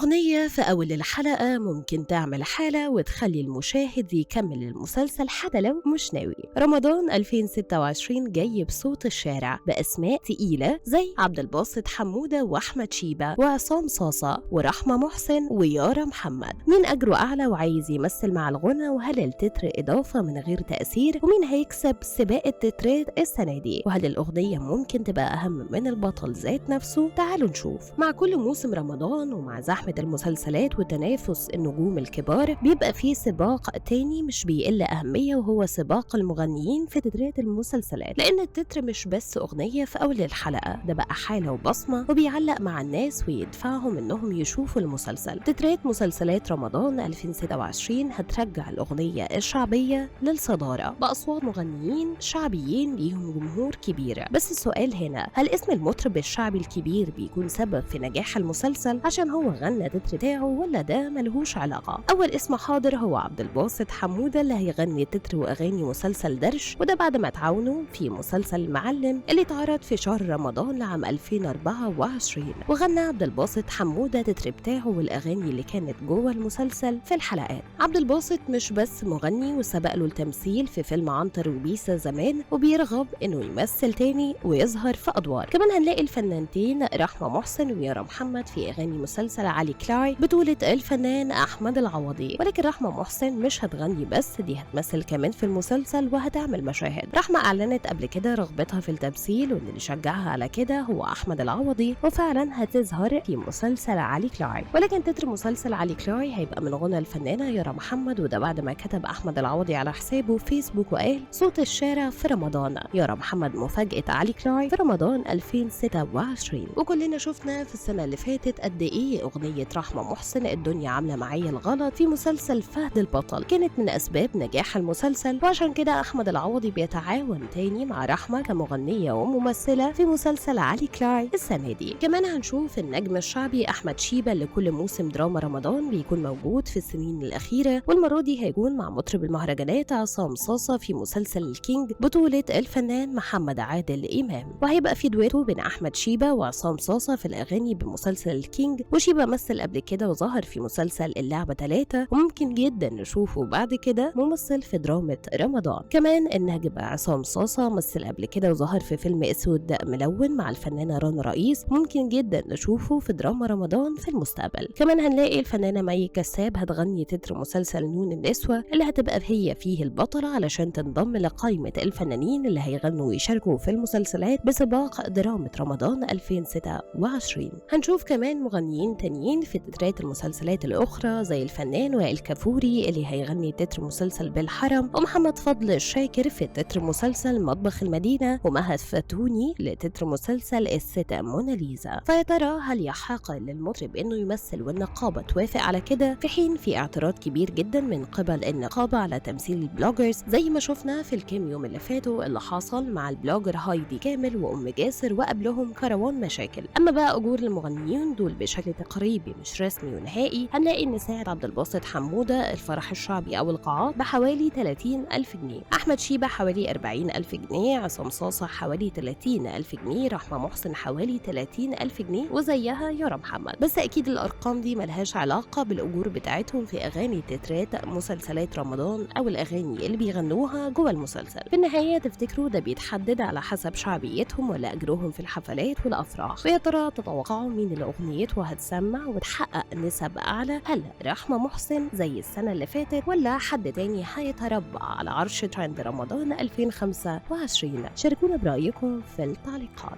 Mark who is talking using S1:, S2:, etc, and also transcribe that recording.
S1: أغنية في أول الحلقة ممكن تعمل حالة وتخلي المشاهد يكمل المسلسل حتى لو مش ناوي. رمضان 2026 جاي بصوت الشارع بأسماء تقيلة زي عبد الباسط حمودة وأحمد شيبة وعصام صاصة ورحمة محسن ويارا محمد. مين أجره أعلى وعايز يمثل مع الغنى؟ وهل التتر إضافة من غير تأثير؟ ومين هيكسب سباق التترات السنة دي؟ وهل الأغنية ممكن تبقى أهم من البطل ذات نفسه؟ تعالوا نشوف. مع كل موسم رمضان ومع زحمة المسلسلات وتنافس النجوم الكبار بيبقى فيه سباق تاني مش بيقل أهمية، وهو سباق المغنيين في تترات المسلسلات، لأن التتر مش بس أغنية في أول الحلقة، ده بقى حالة وبصمة وبيعلق مع الناس ويدفعهم إنهم يشوفوا المسلسل. تترات مسلسلات رمضان 2026 هترجع الأغنية الشعبية للصدارة بأصوات مغنيين شعبيين ليهم جمهور كبير. بس السؤال هنا، هل اسم المطرب الشعبي الكبير بيكون سبب في نجاح المسلسل عشان هو غنى التتر بتاعه، ولا ده ملهوش علاقة؟ أول اسم حاضر هو عبد الباسط حمودة اللي هيغني تتر وأغاني مسلسل درش، وده بعد ما تعاونوا في مسلسل المعلم اللي اتعرض في شهر رمضان لعام 2024. وغنى عبد الباسط حمودة تتر بتاعه والأغاني اللي كانت جوه المسلسل في الحلقات. عبد الباسط مش بس مغني وسبق له التمثيل في فيلم عنتر وبيسا زمان، وبيرغب إنه يمثل تاني ويظهر في أدوار. كمان هنلاقي الفنانتين رحمة محسن ويارا محمد في أغاني مسلسل علي كلاي بطولة الفنان أحمد العوضي. ولكن رحمة محسن مش هتغني بس، دي هتمثل كمان في المسلسل وهتعمل مشاهد. رحمة أعلنت قبل كده رغبتها في التمثيل، وإن اللي شجعها على كده هو أحمد العوضي، وفعلا هتظهر في مسلسل علي كلاي. ولكن تتر مسلسل علي كلاي هيبقى من غنى الفنانة يارا محمد، وده بعد ما كتب أحمد العوضي على حسابه فيسبوك وقال: صوت الشارع في رمضان، يارا محمد مفاجأة علي كلاي في رمضان 2026. وكلنا شفنا في السنة اللي فاتت قد إيه أغنية رحمة محسن الدنيا عاملة معايا الغلط في مسلسل فهد البطل كانت من أسباب نجاح المسلسل، وعشان كده أحمد العوضي بيتعاون تاني مع رحمة كمغنية وممثلة في مسلسل علي كلاي السنة دي. كمان هنشوف النجم الشعبي أحمد شيبة اللي كل موسم دراما رمضان بيكون موجود في السنين الأخيرة، والمرة دي هيكون مع مطرب المهرجانات عصام صاصة في مسلسل الكينج بطولة الفنان محمد عادل إمام. وهيبقى في دويتو بين أحمد شيبة وعصام صاصة في الأغاني بمسلسل الكينج، وشيبة مثل قبل كده وظهر في مسلسل اللعبة 3، وممكن جدا نشوفه بعد كده ممثل في دراما رمضان. كمان النجم عصام صاصة مثل قبل كده وظهر في فيلم اسود ملون مع الفنانة رنا رئيس، ممكن جدا نشوفه في دراما رمضان في المستقبل. كمان هنلاقي الفنانة مي كساب هتغني تتر مسلسل نون النسوة اللي هتبقى هي فيه البطلة علشان تنضم لقائمة الفنانين اللي هيغنوا ويشاركوا في المسلسلات بسباق دراما رمضان 2026. هنشوف كمان مغنيين تانيين في تترات المسلسلات الأخرى زي الفنان وائل كفوري اللي هيغني تتر مسلسل بالحرم، ومحمد فضل الشاكر في تتر مسلسل مطبخ المدينة، ومهد فتوني لتتر مسلسل الست موناليزا. فيا ترى هل يحق للمطرب انه يمثل والنقابة توافق على كده، في حين في اعتراض كبير جدا من قبل النقابة على تمثيل البلوجرز زي ما شفنا في الكام يوم اللي فاتوا اللي حصل مع البلوجر هايدي كامل وأم جاسر وقبلهم كروان مشاكل. أما بقى أجور المغنيين دول بشكل تقريبي مش رسمي ونهائي، هنلاقي إن سعر عبد الباسط حمودة الفرح الشعبي أو القاعات بحوالي 30,000 جنيه، أحمد شيبة حوالي 40,000 جنيه، عصام صاصة حوالي 30,000 جنيه، رحمة محسن حوالي 30,000 جنيه، وزيها يارا محمد. بس أكيد الأرقام دي ملهاش علاقة بالأجور بتاعتهم في أغاني تترات مسلسلات رمضان أو الأغاني اللي بيغنوها جوه المسلسل. في النهاية تفتكروا ده بيتحدد على حسب شعبيتهم ولا أجرهم في الحفلات والأفراح؟ ويا ترى تتوقعوا مين اللي أغنيته هتسمع وتحقق نسب أعلى؟ هل رحمة محسن زي السنة اللي فاتت، ولا حد تاني هيتربع على عرش ترند رمضان 2025؟ شاركونا برأيكم في التعليقات.